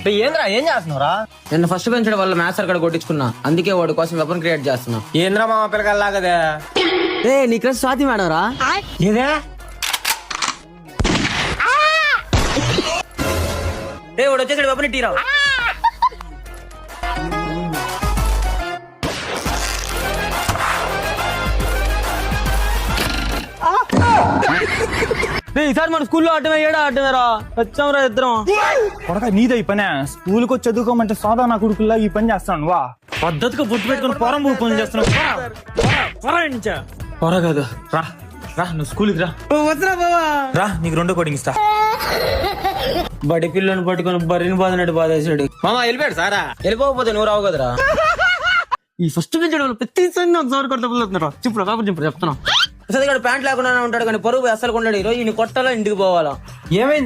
ఏంద్రా ఏం చేస్తున్నావురా? నిన్న ఫస్ట్ బెంచ్ వల్ల మ్యాథ్స్ అక్కడ కొట్టించుకున్నా, అందుకే వాడి కోసం వెపన్ క్రియేట్ చేస్తున్నా. ఏంద్రా మామ పిల్లకల్లాగదే? ఏ నీ క్రష్ స్వాతి మేడం రా. ఇదే వాడు వచ్చేసాడు, వెపన్ ఇట్టిరా. ఈసారి మన స్కూల్లో ఆటమే ఆటమేరా వచ్చాంరా ఇద్దరం. కొడక నీదే ఈ పనే. స్కూల్కి వచ్చి చదువుకోమంటే సోదా నా కొడుకుల్లా ఈ పని చేస్తాను. వా పద్ధతిగా బొట్టు పెట్టుకుని పొరం పని చేస్తున్నావు. పొర కాదు, రా రా నువ్వు స్కూల్కి రా. వస్తున్నా బావా. రా నీకు 2 కోడింగ్ ఇస్తా. బడి పిల్లని పట్టుకుని బర్రెని బాధనట్టు బాధేసాడు. మామ వెళ్ళిపోయాడు సారా. వెళ్ళిపోకపోతే నువ్వు రావు కదరా. ఈ ఫస్ట్ బెంచ్ ప్రతి ఒకసారి కొడుతున్నారా. చెప్తున్నా చెప్తున్నా. అసలు ఇక్కడ ప్యాంట్ లేకుండా ఉంటాడు కానీ పరువు అసలు కొండాడు. ఈరోజు ఈయన కొట్టాలా ఇంటికి పోవాలా? ఏమైంది?